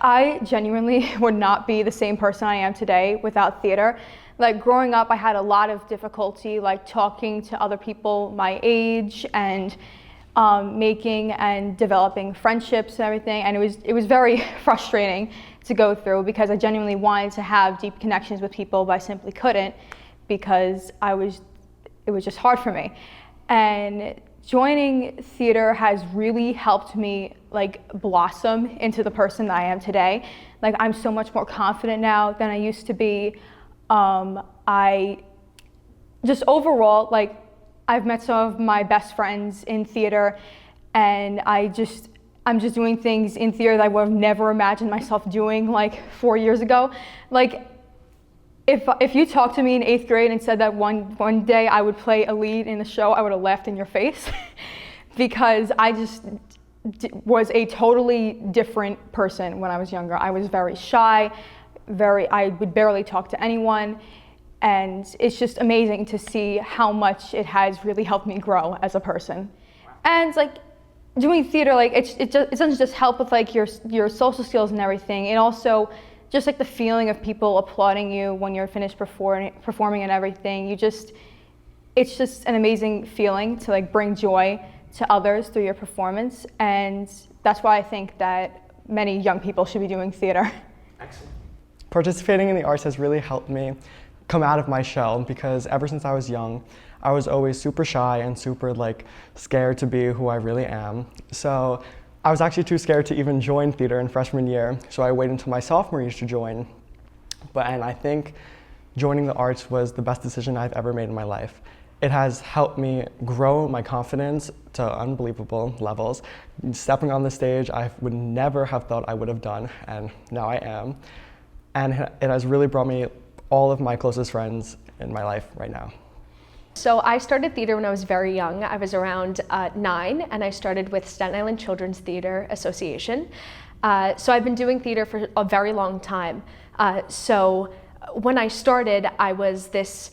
I genuinely would not be the same person I am today without theater. Like growing up, I had a lot of difficulty like talking to other people my age and making and developing friendships and everything. And it was very frustrating to go through because I genuinely wanted to have deep connections with people, but I simply couldn't because it was just hard for me. And joining theater has really helped me like blossom into the person that I am today. Like I'm so much more confident now than I used to be. I just overall, like I've met some of my best friends in theater and I'm just doing things in theater that I would have never imagined myself doing like 4 years ago. Like if you talked to me in 8th grade and said that one day I would play a lead in the show, I would have laughed in your face because I just was a totally different person when I was younger. I was very shy, I would barely talk to anyone, and it's just amazing to see how much it has really helped me grow as a person. And like doing theater, like it doesn't just help with like your social skills and everything. It also just like the feeling of people applauding you when you're finished performing and everything. It's just an amazing feeling to like bring joy to others through your performance, and that's why I think that many young people should be doing theater. Excellent. Participating in the arts has really helped me come out of my shell because ever since I was young, I was always super shy and super like scared to be who I really am. So I was actually too scared to even join theater in freshman year, so I waited until my sophomore year to join. And I think joining the arts was the best decision I've ever made in my life. It has helped me grow my confidence to unbelievable levels. Stepping on the stage, I would never have thought I would have done, and now I am. And it has really brought me all of my closest friends in my life right now. So I started theater when I was very young. I was around 9, and I started with Staten Island Children's Theater Association. So I've been doing theater for a very long time. So when I started, I was this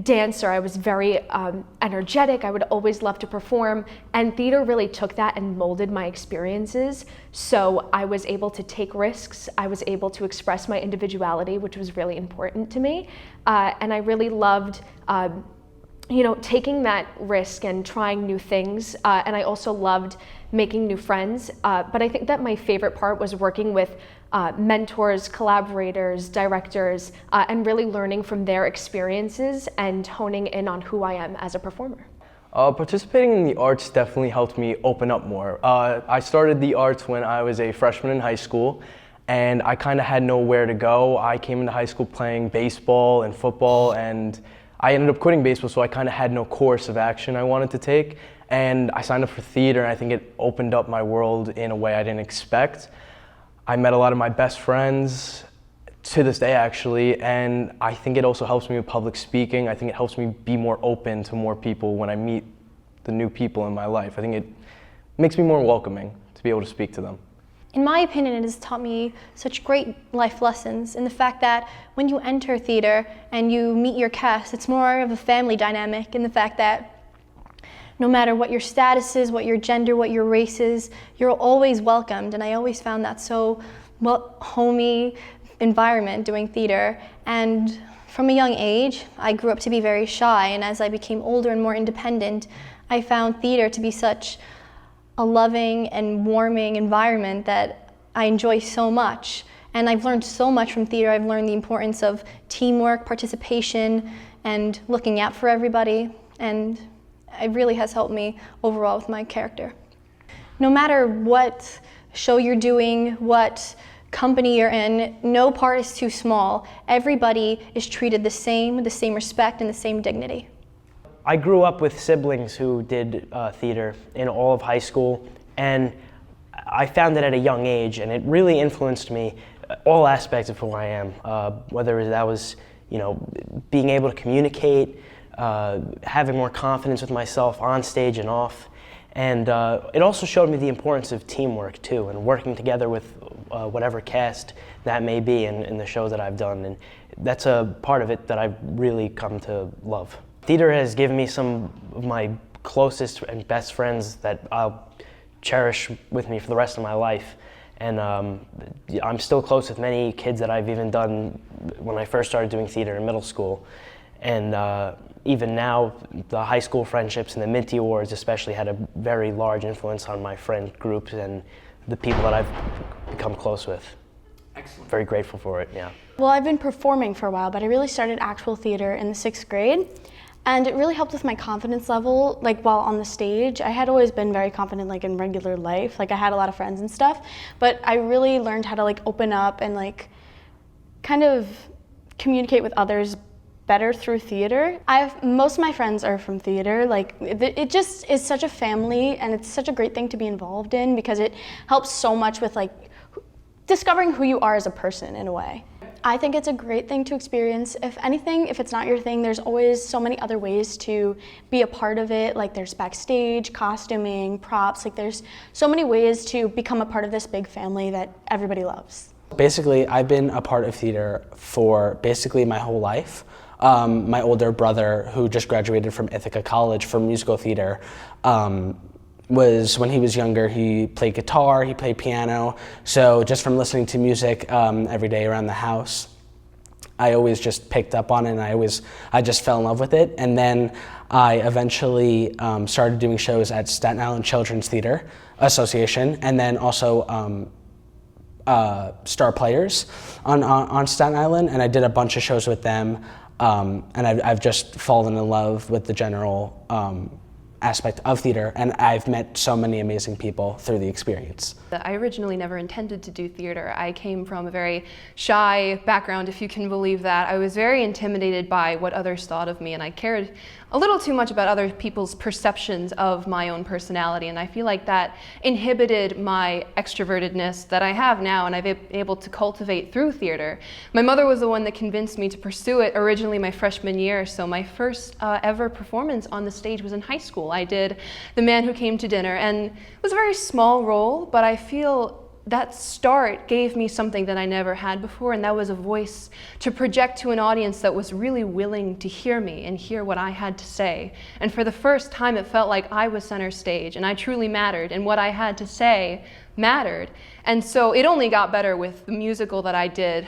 dancer. I was very energetic. I would always love to perform, and theater really took that and molded my experiences. So I was able to take risks. I was able to express my individuality, which was really important to me. And I really loved taking that risk and trying new things. And I also loved making new friends. But I think that my favorite part was working with mentors, collaborators, directors, and really learning from their experiences and honing in on who I am as a performer. Participating in the arts definitely helped me open up more. I started the arts when I was a freshman in high school, and I kind of had nowhere to go. I came into high school playing baseball and football, and I ended up quitting baseball, so I kind of had no course of action I wanted to take. And I signed up for theater, and I think it opened up my world in a way I didn't expect. I met a lot of my best friends, to this day actually, and I think it also helps me with public speaking. I think it helps me be more open to more people when I meet the new people in my life. I think it makes me more welcoming to be able to speak to them. In my opinion, it has taught me such great life lessons in the fact that when you enter theater and you meet your cast, it's more of a family dynamic in the fact that no matter what your status is, what your gender, what your race is, you're always welcomed. And I always found that so homey environment doing theater. And from a young age, I grew up to be very shy. And as I became older and more independent, I found theater to be such a loving and warming environment that I enjoy so much. And I've learned so much from theater. I've learned the importance of teamwork, participation, and looking out for everybody. And it really has helped me overall with my character. No matter what show you're doing, what company you're in, no part is too small. Everybody is treated the same with the same respect and the same dignity. I grew up with siblings who did theater in all of high school, and I found it at a young age, and it really influenced me, all aspects of who I am, whether that was, being able to communicate, having more confidence with myself on stage and off. And it also showed me the importance of teamwork too, and working together with whatever cast that may be in the shows that I've done. And that's a part of it that I've really come to love. Theater has given me some of my closest and best friends that I'll cherish with me for the rest of my life. And I'm still close with many kids that I've even done when I first started doing theater in middle school. And even now, the high school friendships and the Minty Awards especially had a very large influence on my friend groups and the people that I've become close with. Excellent. Very grateful for it, yeah. Well, I've been performing for a while, but I really started actual theater in the 6th grade. And it really helped with my confidence level, like while on the stage. I had always been very confident like in regular life, like I had a lot of friends and stuff, but I really learned how to like open up and like kind of communicate with others better through theater. Most of my friends are from theater. Like it just is such a family, and it's such a great thing to be involved in because it helps so much with like discovering who you are as a person in a way. I think it's a great thing to experience. If anything, if it's not your thing, there's always so many other ways to be a part of it. Like there's backstage, costuming, props, like there's so many ways to become a part of this big family that everybody loves. Basically, I've been a part of theater for basically my whole life. My older brother, who just graduated from Ithaca College for musical theater, when he was younger, he played guitar, he played piano. So just from listening to music every day around the house, I always just picked up on it, and I just fell in love with it. And then I eventually started doing shows at Staten Island Children's Theater Association, and then also Star Players on Staten Island, and I did a bunch of shows with them. And I've just fallen in love with the general aspect of theater, and I've met so many amazing people through the experience. I originally never intended to do theater. I came from a very shy background, if you can believe that. I was very intimidated by what others thought of me, and I cared a little too much about other people's perceptions of my own personality, and I feel like that inhibited my extrovertedness that I have now and I've been able to cultivate through theater. My mother was the one that convinced me to pursue it originally my freshman year, so my first ever performance on the stage was in high school. I did The Man Who Came to Dinner, and it was a very small role, but I feel that start gave me something that I never had before, and that was a voice to project to an audience that was really willing to hear me and hear what I had to say. And for the first time, it felt like I was center stage, and I truly mattered, and what I had to say mattered. And so it only got better with the musical that I did.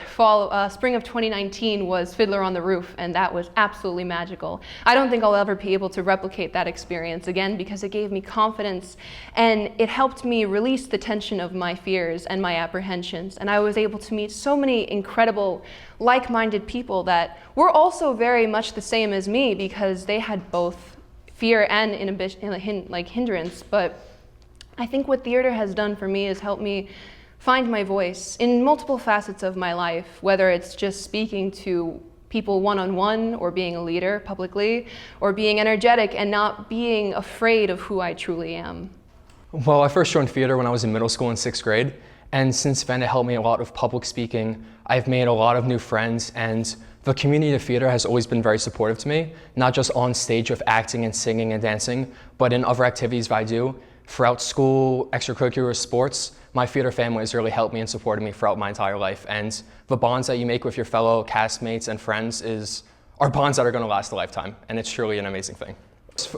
Spring of 2019 was Fiddler on the Roof, and that was absolutely magical. I don't think I'll ever be able to replicate that experience again because it gave me confidence and it helped me release the tension of my fears and my apprehensions. And I was able to meet so many incredible, like-minded people that were also very much the same as me because they had both fear and inhibition, like hindrance. But I think what theater has done for me is help me find my voice in multiple facets of my life, whether it's just speaking to people one-on-one or being a leader publicly or being energetic and not being afraid of who I truly am. Well, I first joined theater when I was in middle school in 6th grade, and since then it helped me a lot with public speaking. I've made a lot of new friends, and the community of theater has always been very supportive to me, not just on stage with acting and singing and dancing, but in other activities that I do. Throughout school, extracurricular sports, my theater family has really helped me and supported me throughout my entire life. And the bonds that you make with your fellow castmates and friends are bonds that are going to last a lifetime. And it's truly an amazing thing.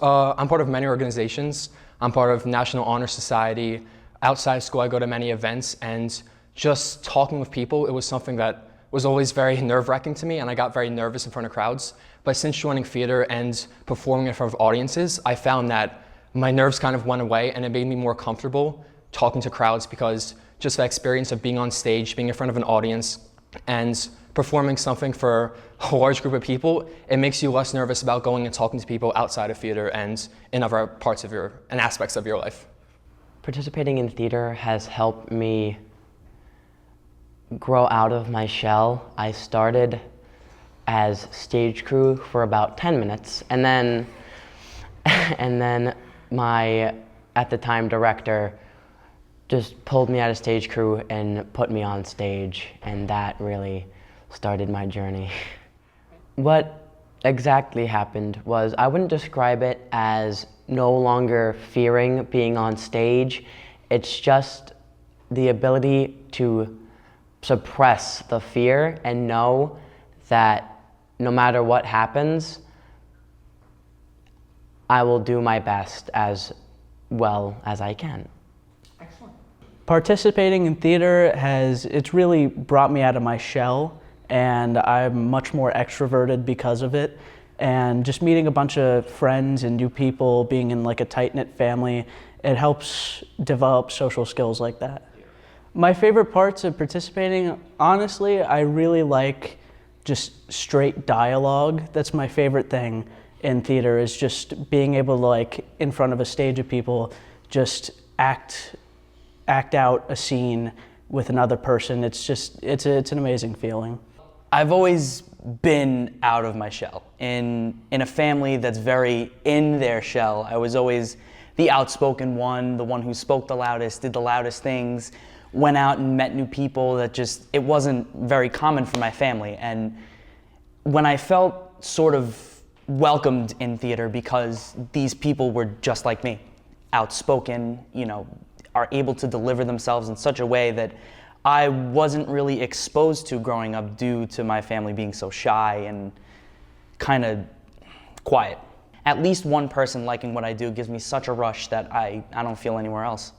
I'm part of many organizations. I'm part of National Honor Society. Outside school, I go to many events. And just talking with people, it was something that was always very nerve-wracking to me. And I got very nervous in front of crowds. But since joining theater and performing in front of audiences, I found that my nerves kind of went away, and it made me more comfortable talking to crowds because just the experience of being on stage, being in front of an audience, and performing something for a large group of people, it makes you less nervous about going and talking to people outside of theater and in other parts of and aspects of your life. Participating in theater has helped me grow out of my shell. I started as stage crew for about 10 minutes, and then my, at the time, director just pulled me out of stage crew and put me on stage, and that really started my journey. What exactly happened was I wouldn't describe it as no longer fearing being on stage. It's just the ability to suppress the fear and know that no matter what happens, I will do my best as well as I can. Participating in theater it's really brought me out of my shell, and I'm much more extroverted because of it. And just meeting a bunch of friends and new people, being in like a tight-knit family, it helps develop social skills like that. My favorite parts of participating, honestly, I really like just straight dialogue. That's my favorite thing in theater, is just being able to, like, in front of a stage of people, just act out a scene with another person. It's an amazing feeling. I've always been out of my shell. In a family that's very in their shell, I was always the outspoken one, the one who spoke the loudest, did the loudest things, went out and met new people. It wasn't very common for my family. And when I felt sort of welcomed in theater because these people were just like me, outspoken, are able to deliver themselves in such a way that I wasn't really exposed to growing up due to my family being so shy and kind of quiet. At least one person liking what I do gives me such a rush that I don't feel anywhere else.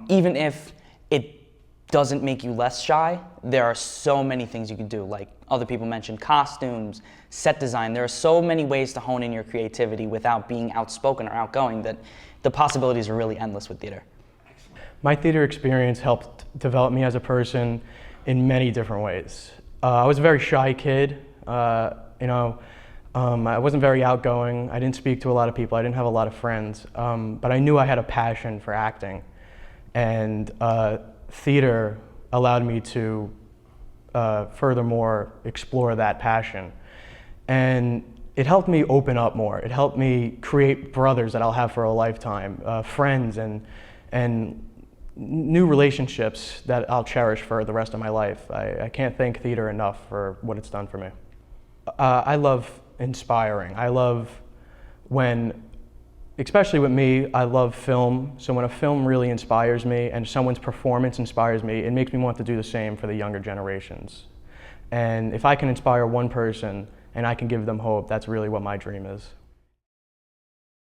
Even if it doesn't make you less shy, there are so many things you can do. Like other people mentioned, costumes, set design. There are so many ways to hone in your creativity without being outspoken or outgoing that the possibilities are really endless with theater. My theater experience helped develop me as a person in many different ways. I was a very shy kid. I wasn't very outgoing. I didn't speak to a lot of people. I didn't have a lot of friends. But I knew I had a passion for acting. And theater allowed me to furthermore explore that passion. And it helped me open up more. It helped me create brothers that I'll have for a lifetime, friends and new relationships that I'll cherish for the rest of my life. I can't thank theater enough for what it's done for me. I love inspiring. I love especially with me, I love film. So when a film really inspires me and someone's performance inspires me, it makes me want to do the same for the younger generations. And if I can inspire one person and I can give them hope, that's really what my dream is.